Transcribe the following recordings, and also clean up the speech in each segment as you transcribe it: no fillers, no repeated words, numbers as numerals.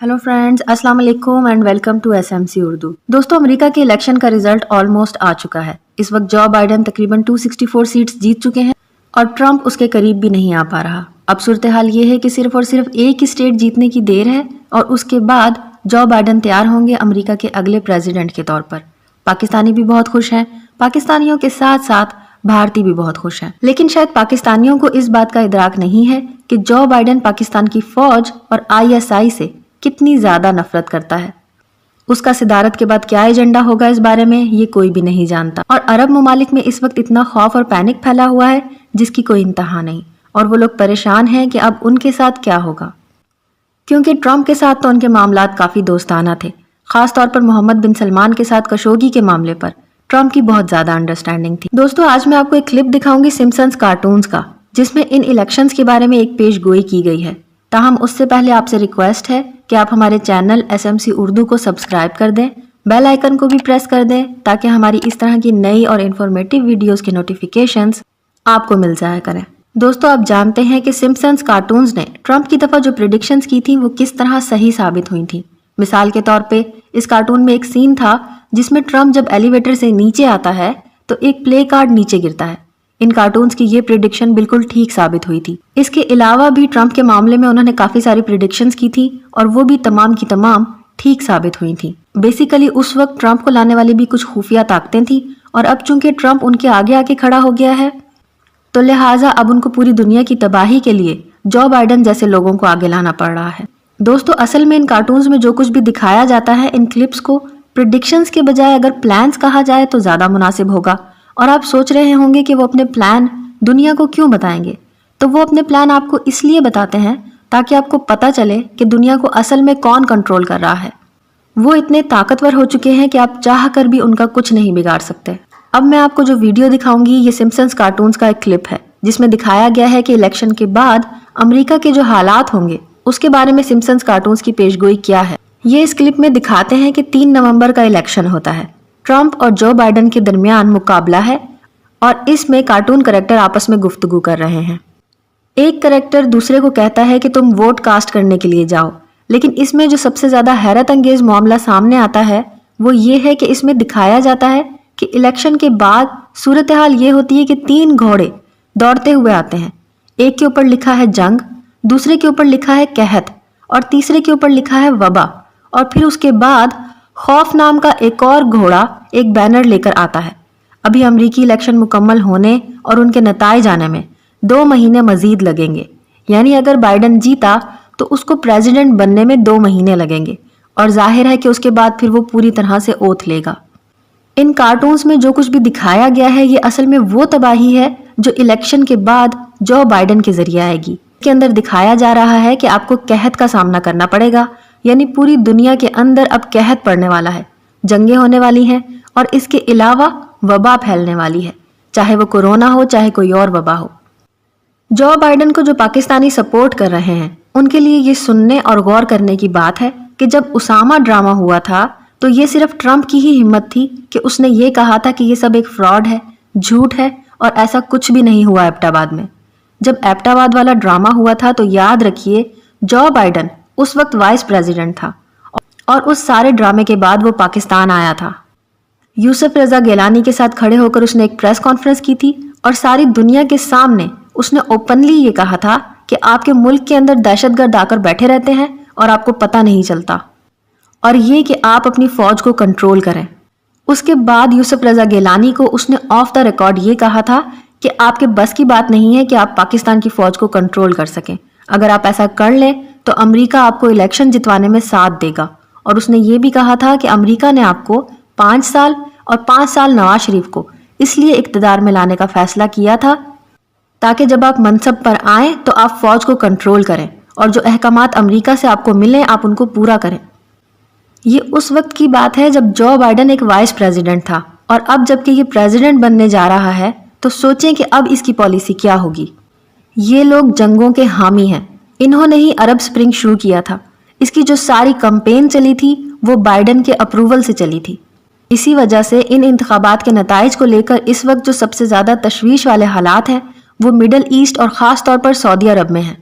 Hello friends, अस्सलाम वालेकुम and welcome to SMC Urdu. दोस्तों, अमेरिका के इलेक्शन का रिजल्ट ऑलमोस्ट आ चुका है। इस वक्त जो बाइडेन तकरीबन 264 सीट्स जीत चुके हैं और ट्रंप उसके करीब भी नहीं आ पा रहा। अब सूरत हाल ये है कि सिर्फ और सिर्फ एक ही स्टेट जीतने की देर है और उसके बाद जो बाइडेन तैयार होंगे अमेरिका के अगले प्रेसिडेंट के तौर पर। पाकिस्तानी भी बहुत खुश हैं, पाकिस्तानियों के साथ साथ भारतीय भी बहुत खुश हैं। लेकिन शायद पाकिस्तानियों को इस बात का इदराक नहीं है कि जो बाइडेन पाकिस्तान की फौज और आईएसआई से कितनी ज्यादा नफरत करता है। उसका सदारत के बाद क्या एजेंडा होगा इस बारे में ये कोई भी नहीं जानता। और अरब ममालिक में इस वक्त इतना खौफ और पैनिक फैला हुआ है जिसकी कोई इंतहा नहीं, और वो लोग परेशान हैं कि अब उनके साथ क्या होगा, क्योंकि ट्रंप के साथ तो उनके मामलात काफी दोस्ताना थे। खास तौर पर मोहम्मद बिन सलमान के साथ कशोगी के मामले पर ट्रंप की बहुत ज्यादा अंडरस्टैंडिंग थी। दोस्तों, आज मैं आपको एक क्लिप दिखाऊंगी सिम्पसन्स कार्टून्स का, जिसमें इन इलेक्शंस के बारे में एक पेश गोई की गई है। ताहम उससे पहले आपसे रिक्वेस्ट है कि आप हमारे चैनल एसएमसी उर्दू को सब्सक्राइब कर दें, बेल आइकन को भी प्रेस कर दें ताकि हमारी इस तरह की नई और इन्फॉर्मेटिव वीडियोस के नोटिफिकेशंस आपको मिल जाया करें। दोस्तों, आप जानते हैं कि सिम्पसन्स कार्टून्स ने ट्रंप की दफा जो प्रेडिक्शंस की थी वो किस तरह सही साबित हुई थी। मिसाल के तौर पे इस कार्टून में एक सीन था जिसमें ट्रंप जब एलिवेटर से नीचे आता है तो एक प्ले कार्ड नीचे गिरता है। इन कार्टून्स की ये प्रेडिक्शन बिल्कुल ठीक साबित हुई थी। इसके अलावा भी ट्रंप के मामले में उन्होंने काफी सारी प्रेडिक्शंस की थी और वो भी तमाम की तमाम ठीक साबित हुई थी। बेसिकली उस वक्त ट्रंप को लाने वाली भी कुछ खुफिया ताकतें थी और अब चूंकि ट्रंप उनके आगे आके खड़ा हो गया है तो लिहाजा अब उनको पूरी दुनिया की तबाही के लिए जो बाइडेन जैसे लोगों को आगे लाना पड़ रहा है। दोस्तों, असल में इन कार्टून्स में जो कुछ भी दिखाया जाता है, इन क्लिप्स को प्रेडिक्शंस के बजाय अगर प्लान्स कहा जाए तो ज्यादा मुनासिब होगा। और आप सोच रहे होंगे कि वो अपने प्लान दुनिया को क्यों बताएंगे, तो वो अपने प्लान आपको इसलिए बताते हैं ताकि आपको पता चले कि दुनिया को असल में कौन कंट्रोल कर रहा है। वो इतने ताकतवर हो चुके हैं कि आप चाह कर भी उनका कुछ नहीं बिगाड़ सकते। अब मैं आपको जो वीडियो दिखाऊंगी ये सिम्पसन्स कार्टून्स का एक क्लिप है जिसमें दिखाया गया है कि इलेक्शन के बाद अमेरिका के जो हालात होंगे उसके बारे में सिम्पसन्स कार्टून्स की पेशगोई क्या है। ये इस क्लिप में दिखाते हैं कि 3 नवंबर का इलेक्शन होता है। ट्रंप और जो बाइडेन के दरमियान मुकाबला है और इसमें कार्टून कैरेक्टर आपस में गुफ्तगू कर रहे हैं। एक कैरेक्टर दूसरे को कहता है कि तुम वोट कास्ट करने के लिए जाओ, लेकिन इसमें जो सबसे ज्यादा हैरत अंगेज मामला सामने आता है वो ये है कि इसमें दिखाया जाता है कि इलेक्शन के बाद सूरत हाल ये होती है कि 3 घोड़े दौड़ते हुए आते हैं। एक के ऊपर लिखा है जंग, दूसरे के ऊपर लिखा है कहत और तीसरे के ऊपर लिखा है वबा। और फिर उसके बाद खौफ नाम का एक और घोड़ा एक बैनर लेकर आता है। अभी अमरीकी इलेक्शन मुकम्मल होने और उनके नताइज आने में 2 महीने मजीद लगेंगे, यानी अगर बाइडेन जीता तो उसको प्रेसिडेंट बनने में 2 महीने लगेंगे और जाहिर है कि उसके बाद फिर वो पूरी तरह से ओथ लेगा। इन कार्टून्स में जो कुछ भी दिखाया गया है ये असल में वो तबाही है जो इलेक्शन के बाद जो बाइडेन के जरिए आएगी। इसके अंदर दिखाया जा रहा है कि आपको कहत का सामना करना पड़ेगा, यानी पूरी दुनिया के अंदर अब कहत पड़ने वाला है, जंगें होने वाली हैं और इसके अलावा वबा फैलने वाली है, चाहे वो कोरोना हो चाहे कोई और वबा हो। जो बाइडेन को जो पाकिस्तानी सपोर्ट कर रहे हैं उनके लिए ये सुनने और गौर करने की बात है कि जब उसामा ड्रामा हुआ था तो ये सिर्फ ट्रंप की ही हिम्मत थी कि उसने ये कहा था कि ये सब एक फ्रॉड है, झूठ है और ऐसा कुछ भी नहीं हुआ एबटाबाद में। जब एबटाबाद वाला ड्रामा हुआ था तो याद रखिए जो बाइडेन उस वक्त वाइस प्रेसिडेंट था और उस सारे ड्रामे के बाद वो पाकिस्तान आया था। यूसुफ रजा गिलानी के साथ खड़े होकर उसने एक प्रेस कॉन्फ्रेंस की थी और सारी दुनिया के सामने उसने ओपनली ये कहा था कि आपके मुल्क के अंदर दहशतगर्द आकर बैठे रहते हैं और आपको पता नहीं चलता, और ये कि आप अपनी फौज को कंट्रोल करें। उसके बाद यूसुफ रजा गिलानी को उसने ऑफ द रिकॉर्ड ये कहा था कि आपके बस की बात नहीं है कि आप पाकिस्तान की फौज को कंट्रोल कर सकें। अगर आप ऐसा कर लें तो अमेरिका आपको इलेक्शन जितवाने में साथ देगा। और उसने ये भी कहा था कि अमेरिका ने आपको 5 साल और 5 साल नवाज शरीफ को इसलिए इक्तदार में लाने का फैसला किया था ताकि जब आप मनसब पर आए तो आप फौज को कंट्रोल करें और जो अहकामात अमेरिका से आपको मिले आप उनको पूरा करें। ये उस वक्त की बात है जब जो बाइडेन एक वाइस प्रेसिडेंट था, और अब जबकि ये प्रेसिडेंट बनने जा रहा है तो सोचें कि अब इसकी पॉलिसी क्या होगी। ये लोग जंगों के हामी हैं, इन्होंने ही अरब स्प्रिंग शुरू किया था। इसकी जो सारी कैंपेन चली थी वो बाइडेन के अप्रूवल से चली थी। इसी वजह से इन इंतखाबात के नताइज को लेकर इस वक्त जो सबसे ज्यादा तशवीश वाले हालात हैं वो मिडल ईस्ट और खास तौर पर सऊदी अरब में हैं।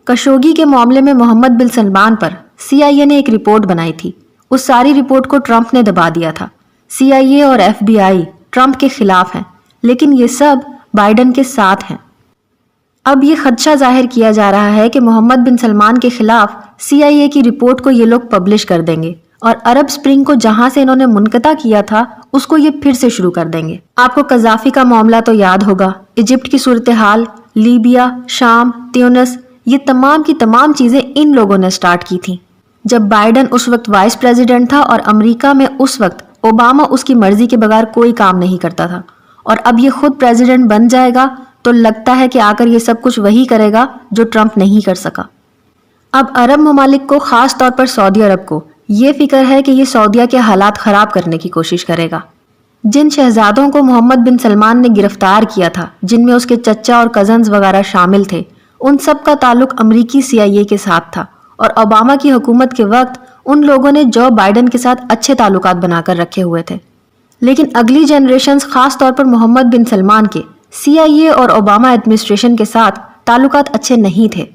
कशोगी के मामले में मोहम्मद बिन सलमान पर CIA ने एक रिपोर्ट बनाई थी। उस सारी रिपोर्ट को ट्रंप ने दबा दिया था। CIA और FBI ट्रंप के खिलाफ हैं, लेकिन ये सब बाइडेन के साथ हैं। अब ये खदशा जाहिर किया जा रहा है कि मोहम्मद बिन सलमान के खिलाफ CIA की रिपोर्ट को ये लोग पब्लिश कर देंगे और अरब स्प्रिंग को जहां से इन्होंने मुनक़ता किया था उसको ये फिर से शुरू कर देंगे। आपको कज़ाफी का मामला तो याद होगा, इजिप्ट की सूरत हाल, लीबिया, शाम, ट्यूनिस, ये तमाम की तमाम चीजें इन लोगों ने स्टार्ट की थी। जब बाइडेन उस वक्त वाइस प्रेसिडेंट था और अमेरिका में उस वक्त ओबामा उसकी मर्जी के बगैर कोई काम नहीं करता था, और अब ये खुद प्रेसिडेंट बन जाएगा तो लगता है कि आकर ये सब कुछ वही करेगा जो ट्रंप नहीं कर सका। अब अरब ममालिक को, खास तौर पर सऊदी अरब को ये फिक्र है कि ये सऊदीया के हालात खराब करने की कोशिश करेगा। जिन शहजादों को मोहम्मद बिन सलमान ने गिरफ्तार किया था, जिनमें उसके चचा और कजन्स वगैरह शामिल थे, उन सब का ताल्लुक अमरीकी CIA के साथ था और ओबामा की हुकूमत के वक्त उन लोगों ने जो बाइडेन के साथ अच्छे ताल्लुकात बनाकर रखे हुए थे। लेकिन अगली जनरेशन्स, खास तौर पर मोहम्मद बिन सलमान के, CIA और ओबामा एडमिनिस्ट्रेशन के साथ ताल्लुकात अच्छे नहीं थे।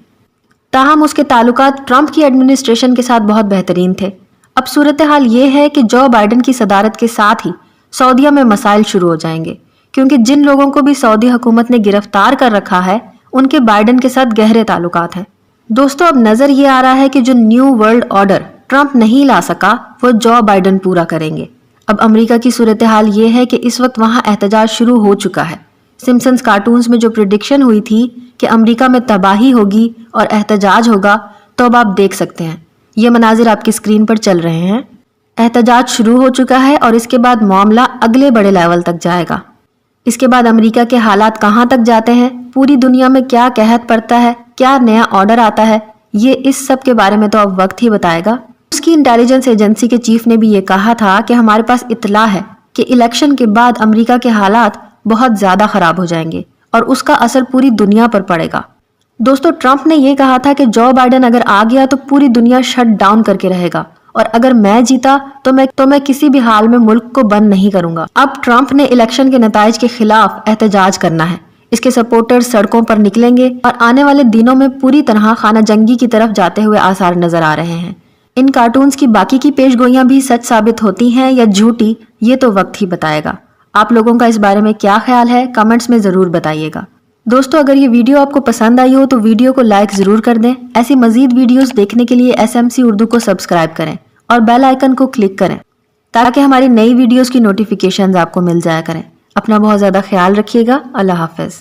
ताहम उसके ताल्लुकात ट्रंप की एडमिनिस्ट्रेशन के साथ बहुत बेहतरीन थे। अब सूरत हाल ये है कि जो बाइडेन की सदारत के साथ ही सऊदीया में मसाइल शुरू हो जाएंगे, क्योंकि जिन लोगों को भी सऊदी हुकूमत ने गिरफ्तार कर रखा है उनके बाइडेन के साथ गहरे ताल्लुकात हैं। दोस्तों, अब नजर ये आ रहा है कि जो न्यू वर्ल्ड ऑर्डर ट्रंप नहीं ला सका वो जो बाइडेन पूरा करेंगे। अब अमेरिका की सूरत हाल ये है कि इस वक्त वहां एहतजाज शुरू हो चुका है। सिम्पसन्स कार्टून्स में जो प्रिडिक्शन हुई थी कि अमेरिका में तबाही होगी और एहतजाज होगा, तो अब आप देख सकते हैं, ये मनाजिर आपकी स्क्रीन पर चल रहे हैं। एहतजाज शुरू हो चुका है और इसके बाद मामला अगले बड़े लेवल तक जाएगा। इसके बाद अमेरिका के हालात कहाँ तक जाते हैं, पूरी दुनिया में क्या कहत पड़ता है, क्या नया ऑर्डर आता है, ये इस सब के बारे में तो अब वक्त ही बताएगा। उसकी इंटेलिजेंस एजेंसी के चीफ ने भी ये कहा था कि हमारे पास इत्तला है कि इलेक्शन के बाद अमेरिका के हालात बहुत ज्यादा खराब हो जाएंगे और उसका असर पूरी दुनिया पर पड़ेगा। दोस्तों, ट्रंप ने यह कहा था कि जो बाइडेन अगर आ गया तो पूरी दुनिया शट डाउन करके रहेगा और अगर मैं जीता तो मैं किसी भी हाल में मुल्क को बंद नहीं करूंगा। अब ट्रंप ने इलेक्शन के नताइज के खिलाफ एहतजाज करना है। इसके सपोर्टर्स सड़कों पर निकलेंगे और आने वाले दिनों में पूरी तरह खाना जंगी की तरफ जाते हुए आसार नजर आ रहे हैं। इन कार्टून्स की बाकी की पेशगोइयां भी सच साबित होती हैं या झूठी, ये तो वक्त ही बताएगा। आप लोगों का इस बारे में क्या ख्याल है, कमेंट्स में जरूर बताइएगा। दोस्तों, अगर ये वीडियो आपको पसंद आई हो तो वीडियो को लाइक जरूर कर दें। ऐसी मजीद वीडियोस देखने के लिए SMC उर्दू को सब्सक्राइब करें और बेल आइकन को क्लिक करें ताकि हमारी नई वीडियोस की नोटिफिकेशंस आपको मिल जाया करें। अपना बहुत ज़्यादा ख्याल रखिएगा। अल्लाह हाफिज़।